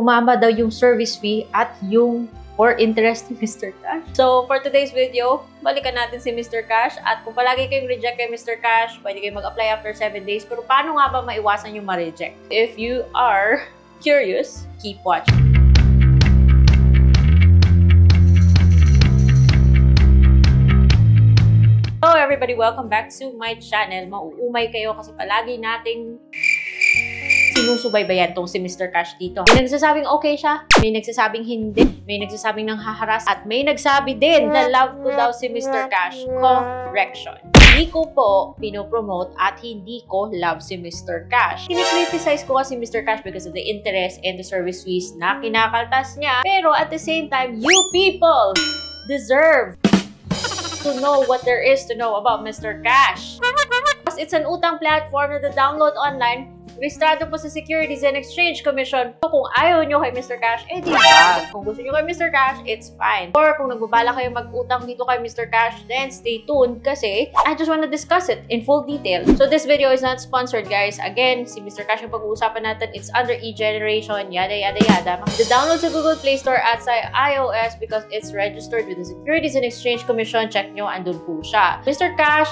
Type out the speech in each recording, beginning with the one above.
umaba daw yung service fee at yung or interest ni Mr. Cash. So, for today's video, balikan natin si Mr. Cash. At kung palagi kayong reject kay Mr. Cash, pwede kayong mag-apply after 7 days. Pero paano nga ba maiwasan yung ma-reject? If you are curious, keep watching. Hello everybody! Welcome back to my channel. Mauumay kayo kasi palagi nating sinusubaybayan tong si Mr. Cash dito. May nagsasabing okay siya, may nagsasabing hindi, may nagsasabing nang haharas, at may nagsabi din na love ko daw si Mr. Cash. Correction. Hindi ko po pinopromote at hindi ko love si Mr. Cash. Kinikriticize ko kasi Mr. Cash because of the interest and the service fees na kinakaltas niya. Pero at the same time, you people deserve to know what there is to know about Mr. Cash. It's an utang platform na download online, registrado po sa Securities and Exchange Commission. So, kung ayaw nyo kay Mr. Cash, di ba? Kung gusto nyo kay Mr. Cash, it's fine. Or kung nagbabala kayo mag-utang dito kay Mr. Cash, then stay tuned kasi I just want to discuss it in full detail. So, this video is not sponsored, guys. Again, si Mr. Cash yung pag-uusapan natin, it's under e-generation, yada, yada, yada. Download sa Google Play Store at sa iOS because it's registered with the Securities and Exchange Commission. Check nyo, andun po siya. Mr. Cash,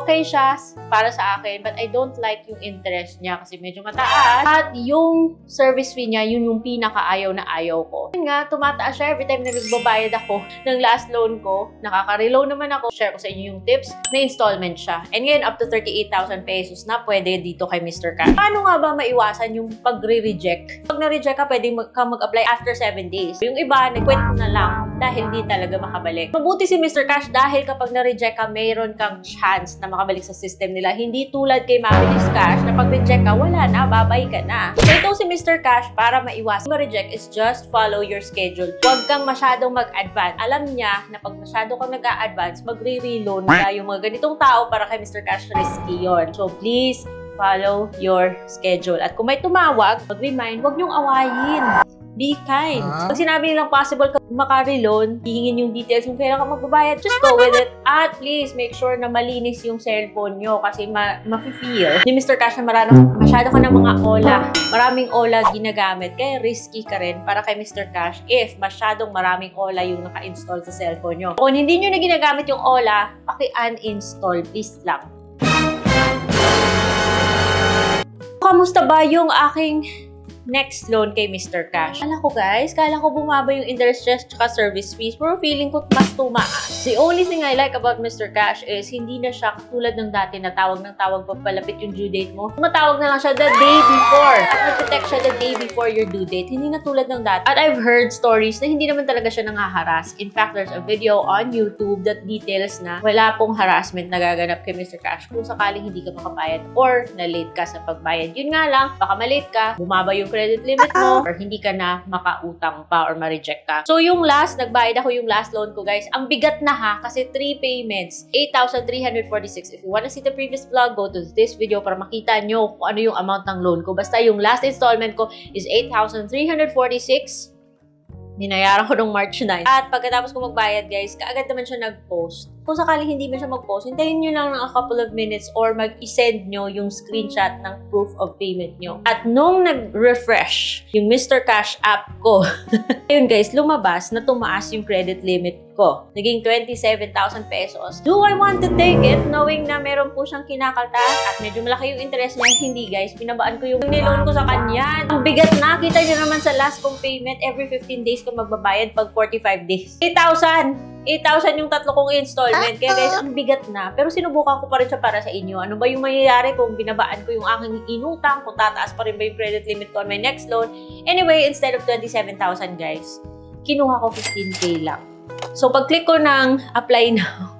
okay siya para sa akin, but I don't like yung interest niya kasi medyo mataas. At yung service fee niya, yun yung pinakaayaw na ayaw ko. Yun nga, tumataas siya every time na nagbabayad ako ng last loan ko. Nakaka-reloan naman ako. Share ko sa inyo yung tips. May installment siya. And ngayon, up to 38,000 pesos na pwede dito kay Mr. Cash. Paano nga ba maiwasan yung pagre-reject? Pag na-reject ka, pwede ka mag-apply after 7 days. Yung iba, nag-quit na lang dahil di talaga makabalik. Mabuti si Mr. Cash dahil kapag na-reject ka, mayroon kang chance na makabalik sa system nila. Hindi tulad kay Mabilis Cash na pag reject ka, wala na, babay ka na. So, ito si Mr. Cash, para maiwasan ma-reject is just follow your schedule. Huwag kang masyadong mag-advance. Alam niya na pag masyado kang nag-a-advance, magre-reloan na yung mga ganitong tao para kay Mr. Cash risky yon. So, please follow your schedule. At kung may tumawag, mag-remind, huwag niyong awayin. Be kind. Pag sinabi nilang possible ka maka-reloan, hihingin yung details kung kailan ka magbabayad, just go with it. At please, make sure na malinis yung cellphone nyo kasi ma-feel ni Mr. Cash na masyado ka ng mga OLA. Maraming OLA ginagamit, kaya risky ka rin para kay Mr. Cash if masyadong maraming OLA yung naka-install sa cellphone nyo. Kung hindi nyo na ginagamit yung OLA, paki-uninstall, please lang. Kamusta ba yung aking next loan kay Mr. Cash? Kala ko guys, kala ko bumaba yung interest rate at service fees, pero feeling ko mas tumaas. The only thing I like about Mr. Cash is hindi na siya tulad ng dati na tawag ng tawag pag palapit yung due date mo. Tumatawag na lang siya the day before. At nag-detect siya the day before your due date. Hindi na tulad ng dati. At I've heard stories na hindi naman talaga siya nanghaharas. In fact, there's a video on YouTube that details na wala pong harassment na gaganap kay Mr. Cash kung sakaling hindi ka makabayad or na-late ka sa pagbayad. Yun nga lang, baka ma-late ka, bumaba yung credit limit mo, or hindi ka na makautang pa or ma-reject ka. So, yung last, nagbayad ako yung last loan ko, guys. Ang bigat na ha, kasi 3 payments, 8,346. If you wanna see the previous vlog, go to this video para makita nyo kung ano yung amount ng loan ko. Basta yung last installment ko is 8,346. Binayaran ko nung March 9. At pagkatapos ko magbayad, guys, kaagad naman siya nag-post. Kung sakaling hindi man siya mag-post, hintayin nyo lang ng a couple of minutes or mag-send nyo yung screenshot ng proof of payment nyo. At nung nag-refresh yung Mr. Cash app ko, ayun guys, lumabas na tumaas yung credit limit ko. Naging 27,000 pesos. Do I want to take it knowing na meron po siyang kinakaltas at medyo malaki yung interest niya? Hindi guys, pinabaan ko yung niloan ko sa kanya. Ang bigat na, kita nyo naman sa last kong payment, every 15 days ko magbabayad pag 45 days. 8,000 yung tatlo kong installment. Kaya guys, ang bigat na. Pero sinubukan ko pa rin siya para sa inyo. Ano ba yung mangyayari kung binabaan ko yung aking inutang? Kung tataas pa rin ba yung credit limit ko on my next loan? Anyway, instead of 27,000 guys, kinuha ko 15K lang. So, pag-click ko ng apply now,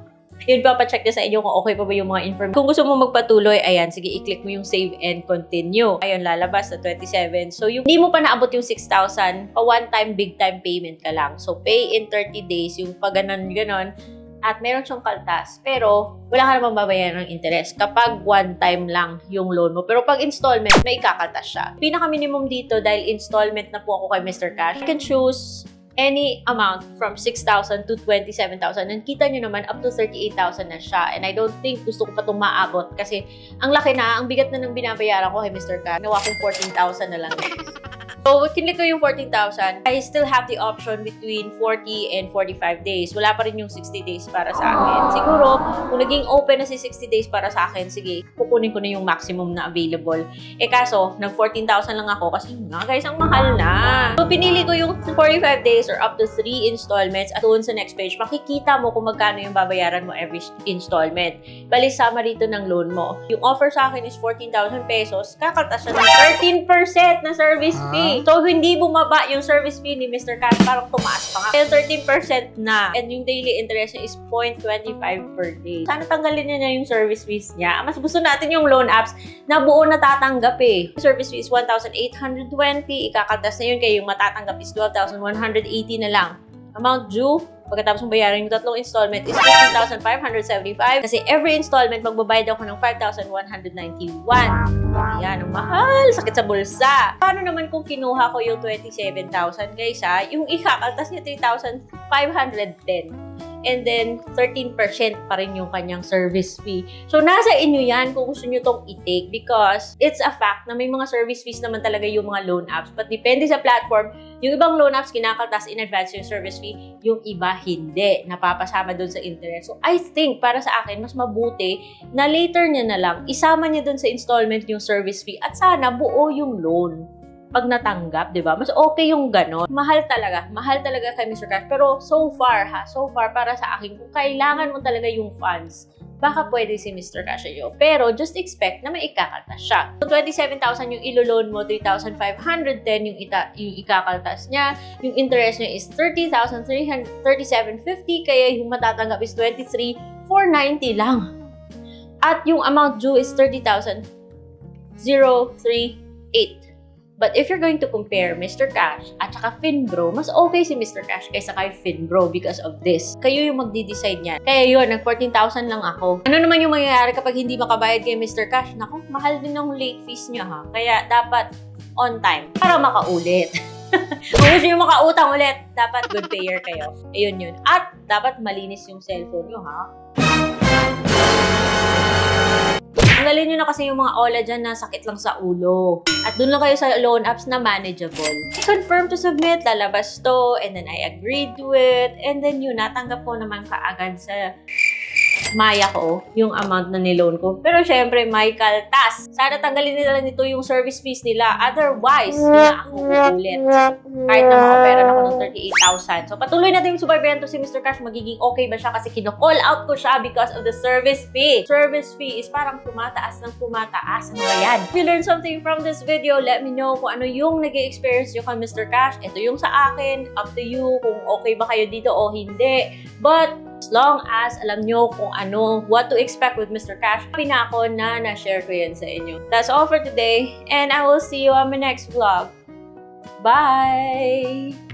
yun, papacheck niya sa inyo kung okay pa ba yung mga information. Kung gusto mo magpatuloy, ayan, sige, i-click mo yung save and continue. Ayun, lalabas na 27. So, yung hindi mo pa naabot yung 6,000, pa one-time, big-time payment ka lang. So, pay in 30 days, yung pag ganon, at meron siyang kaltas. Pero, wala ka namang babayaran ng interest kapag one-time lang yung loan mo. Pero pag installment, may ikakaltas siya. Pinaka-minimum dito, dahil installment na po ako kay Mr. Cash, I can choose any amount from 6,000 to 27,000. And kita nyo naman, up to 38,000 na siya. And I don't think gusto ko pa itong maabot kasi ang laki na, ang bigat na ng binabayaran ko kay Mr. Cash. Nawa kong 14,000 na lang. So, kinlik ko yung 14,000. I still have the option between 40 and 45 days. Wala pa rin yung 60 days para sa akin. Siguro, kung naging open na si 60 days para sa akin, sige, kukunin ko na yung maximum na available. Eh kaso, nag 14,000 lang ako kasi nga guys, ang mahal na. So, pinili ko yung 45 days or up to 3 installments at doon sa next page, makikita mo kung magkano yung babayaran mo every installment. Bali, summary ito ng loan mo. Yung offer sa akin is 14,000 pesos. Kakaltas siya ng 13% na service fee. So, hindi bumaba yung service fee ni Mr. Cash. Parang tumaas pa nga. Kaya 13% na. And yung daily interest is 0.25 per day. Sana tanggalin niya yung service fees niya. Mas gusto natin yung loan apps na buo natatanggap eh. Service fee is 1,820. Ikakaltas na yun. Kaya yung matatanggap is 12,180 na lang. Amount due, pagkatapos mong bayaran yung tatlong installment is 15,575. Kasi every installment, magbabayad ako ng 5,191. Ayan, ang mahal. Sakit sa bulsa. Paano naman kung kinuha ko yung 27,000 guys ha? Yung ikakaltas niya 3,510. And then, 13% pa rin yung kanyang service fee. So, nasa inyo yan kung gusto nyo tong i-take because it's a fact na may mga service fees naman talaga yung mga loan apps. But depende sa platform, yung ibang loan apps kinakaltas in advance yung service fee, yung iba hindi. Napapasama doon sa interest. So, I think, para sa akin, mas mabuti na later niya na lang, isama niya doon sa installment yung service fee at sana buo yung loan. Pag natanggap, di ba? Mas okay yung ganon. Mahal talaga kay Mr. Cash. Pero so far para sa akin, kung kailangan mo talaga yung funds, baka pwede si Mr. Cash sa'yo. Pero just expect na may ikakaltas siya. So, 27,000 yung ilo-loan mo, 3,510 yung ikakaltas niya. Yung interest niya is 30,3750, kaya yung matatanggap is 23,490 lang. At yung amount due is 30,038. But if you're going to compare Mr. Cash at saka Finbro, mas okay si Mr. Cash kaysa kay Finbro because of this. Kayo yung magdi-decide niyan. Kaya yun, nag 14,000 lang ako. Ano naman yung mangyayari kapag hindi makabayad kay Mr. Cash? Naku, mahal din ng late fees niya ha. Kaya dapat on time para makaulit. Kung gusto nyo makautang ulit, dapat good payer kayo. Ayun yun. At dapat malinis yung cellphone nyo ha. Tanggalin nyo na kasi yung mga OLA dyan na sakit lang sa ulo. At dun lang kayo sa loan apps na manageable. Confirm to submit, lalabas to, and then I agreed to it, and then yun, natanggap ko naman kaagad sa Maya ko, yung amount na niloan ko. Pero syempre, may kaltas. Sana tanggalin nila nito yung service fees nila. Otherwise, hindi na ako uulit. Kahit na maka-pera ako ng 38,000. So, patuloy natin yung subaybayan to si Mr. Cash. Magiging okay ba siya? Kasi kino-call out ko siya because of the service fee. Service fee is parang tumataas ng tumataas. Ano ba yan? If you learned something from this video, let me know kung ano yung nag-experience nyo kay Mr. Cash. Ito yung sa akin. Up to you kung okay ba kayo dito o hindi. But, as long as alam nyo kung ano, what to expect with Mr. Cash, happy na ako na na-share ko yan sa inyo. That's all for today, and I will see you on my next vlog. Bye!